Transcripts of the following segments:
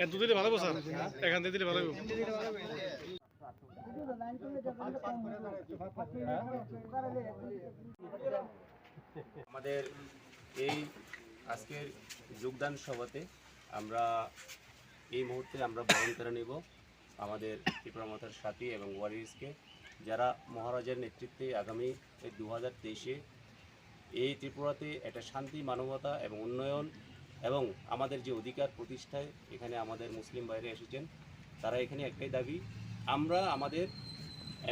এত দিলে ভালো স্যার, এখান থেকে দিলে ভালো। আমাদের এই আজকের যোগদান সভাতে আমরা এই মুহূর্তে আমরা বরণ করে নেব আমাদের ত্রিপুরা মাতার সাথী এবং ওয়ারিসকে, যারা মহারাজের নেতৃত্বে আগামী 2023-এ এই ত্রিপুরাতে একটা শান্তি, মানবতা এবং উন্নয়ন এবং আমাদের যে অধিকার প্রতিষ্ঠায় এখানে আমাদের মুসলিম বাইরে এসেছেন। তারা এখানে একটাই দাবি, আমরা আমাদের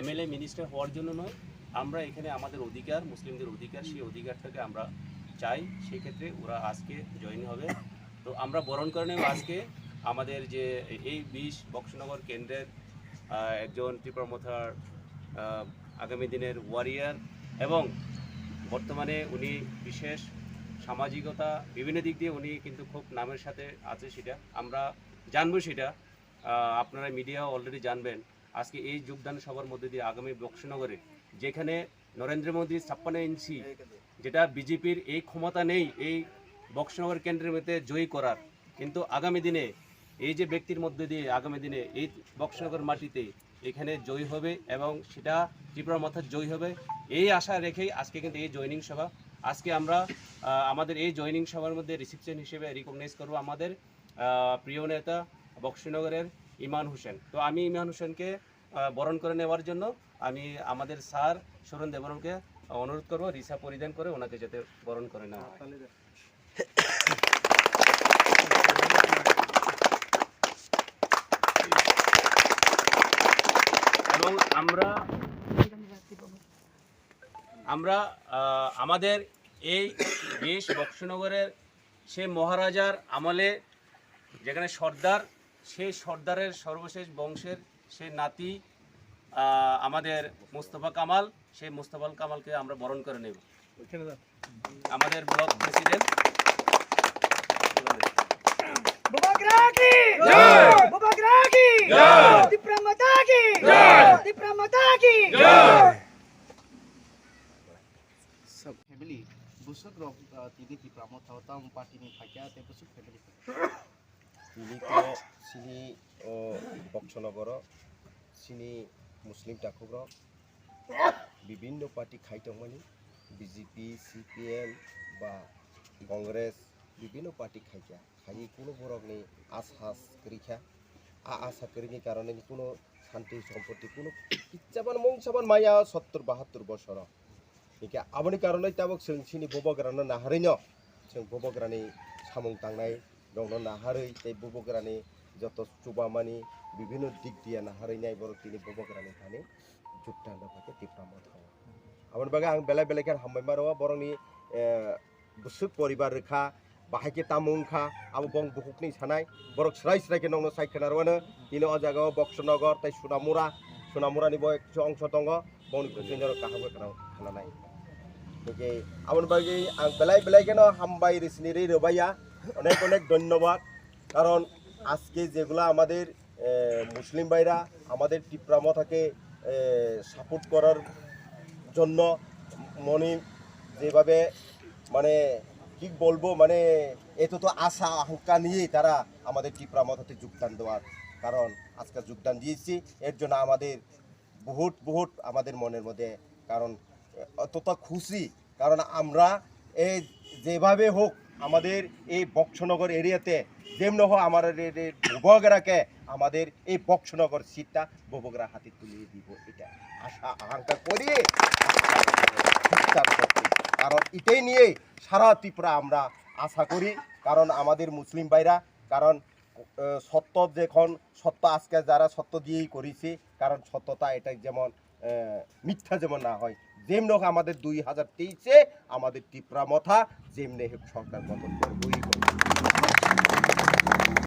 এমএলএ মিনিস্টার হওয়ার জন্য নয়, আমরা এখানে আমাদের অধিকার, মুসলিমদের অধিকার, সেই অধিকারটাকে আমরা চাই। সেক্ষেত্রে ওরা আজকে জয়েন হবে। তো আমরা বরণ করে নেব আজকে আমাদের যে এই 20 বক্সনগর কেন্দ্রের একজন ত্রিপুরা মাতার আগামী দিনের ওয়ারিয়ার, এবং বর্তমানে উনি বিশেষ সামাজিকতা বিভিন্ন দিক দিয়ে উনি কিন্তু খুব নামের সাথে আছে, সেটা আমরা জানবো, সেটা আপনারা মিডিয়া অলরেডি জানবেন। আজকে এই যোগদান সভার মধ্যে দিয়ে আগামী বক্সনগরে যেখানে নরেন্দ্র মোদী 56 ইঞ্চি, যেটা বিজেপির এই ক্ষমতা নেই এই বক্সনগর কেন্দ্রের মধ্যে জয়ী করার, কিন্তু আগামী দিনে এই যে ব্যক্তির মধ্যে দিয়ে আগামী দিনে এই বক্সনগর মাটিতে এখানে জয়ী হবে এবং সেটা ত্রিপুরা মাতার জয়ী হবে, এই আশা রেখেই আজকে কিন্তু এই জয়নিং সভা। আজকে আমরা আমাদের এই জয়নিং সভার মধ্যে রিসেপশন হিসেবে রিকগনাইজ করব আমাদের প্রিয় নেতা বক্সনগরের ইমান হোসেন। তো আমি ইমান হোসেনকে বরণ করে নেওয়ার জন্য আমি আমাদের স্যার শরণ দেবরমকে অনুরোধ করব রিসা পরিধান করে ওনাকে যাতে বরণ করে নেওয়া হয়। এবং আমরা আমাদের এই দেশ বক্সনগরের সে মহারাজার আমলে যেখানে সর্দার, সেই সর্দারের সর্বশেষ বংশের সে নাতি আমাদের মুস্তফা কামাল, সেই মুস্তফা কামালকে আমরা বরণ করে নেব। আমাদের block president family busuk rok tini di pramota utang parti ni pakai te busuk family ini to sini Boxanagar sini মুসলিম টাকুগ্র বিভিন্ন পার্টি খাইতমানি বিজেপি সিপিএম বা কংগ্রেস বিভিন্ন পার্টি খাইকা খাই কোনো বরকনি আশাস করিখা আশা করিনি কারণে কোনো শান্তি সম্পত্তি কোনো কিচ্ছাবান মংসাবান মায়া 70-72 বছর इके आबनि कारणे ताबक जों सिनि बबग्रानो नाहारैनो जों बबग्रानि सामुं तांनाय दंनो नाहारै तै बबग्रानि जत सुबामानि विभिन्न दिक दिया नाहारैनाय बर तिनि बबग्रानि थाने जुटान दफाके टिप्रामो थाव आबन बागे आं बेला बेलाखान हामबाय मारो बरंनि बुसुक परिबार रेखा बाहायके तामुंखा आबो बं बुहुकनि सानाय बरक स्राय स्रायके नंनो सायखनारवानो तिनि अजागाव बक्सनगर तै सुनामुरानि बय अंश दङ बनि प्रेजेन्टर काहाबो खानानाय ओके आबन बागे आं बेलाय बेलायकेनो हामबाय रिसनि रे रबाया अनेक अनेक धन्यवाद कारण আজকে যেগুলা আমাদের মুসলিম ভাইরা আমাদের ত্রিপুরা মাতাকে সাপোর্ট করার জন্য মনে যেভাবে মানে কি বলবো মানে এত তো আশা আকাঙ্ক্ষা নিয়েই তারা আমাদের ত্রিপুরা মাতাতে যোগদান দেওয়ার কারণ আজকে যোগদান দিয়েছি এর জন্য আমাদের বহুত আমাদের মনের মধ্যে কারণ অতটা খুশি কারণ আমরা এই যেভাবে হোক আমাদের এই বক্সনগর এরিয়াতে যেমন হোক আমাদের ববগরাকে আমাদের এই বক্সনগর সিটটা ববগরা হাতে তুলে দিব এটা আশা আকাঙ্ক্ষা করি কারণ এটাই নিয়ে সারা ত্রিপুরা আমরা আশা করি কারণ আমাদের মুসলিম ভাইরা কারণ সত্য যখন সত্য আজকে যারা সত্য দিয়েই করেছে কারণ সত্যতা এটা যেমন মিথ্যা যেমন না হয় যেমন হোক আমাদের 2023-এ আমাদের ত্রিপুরা মাতা যেমনি সরকার গঠন করবই।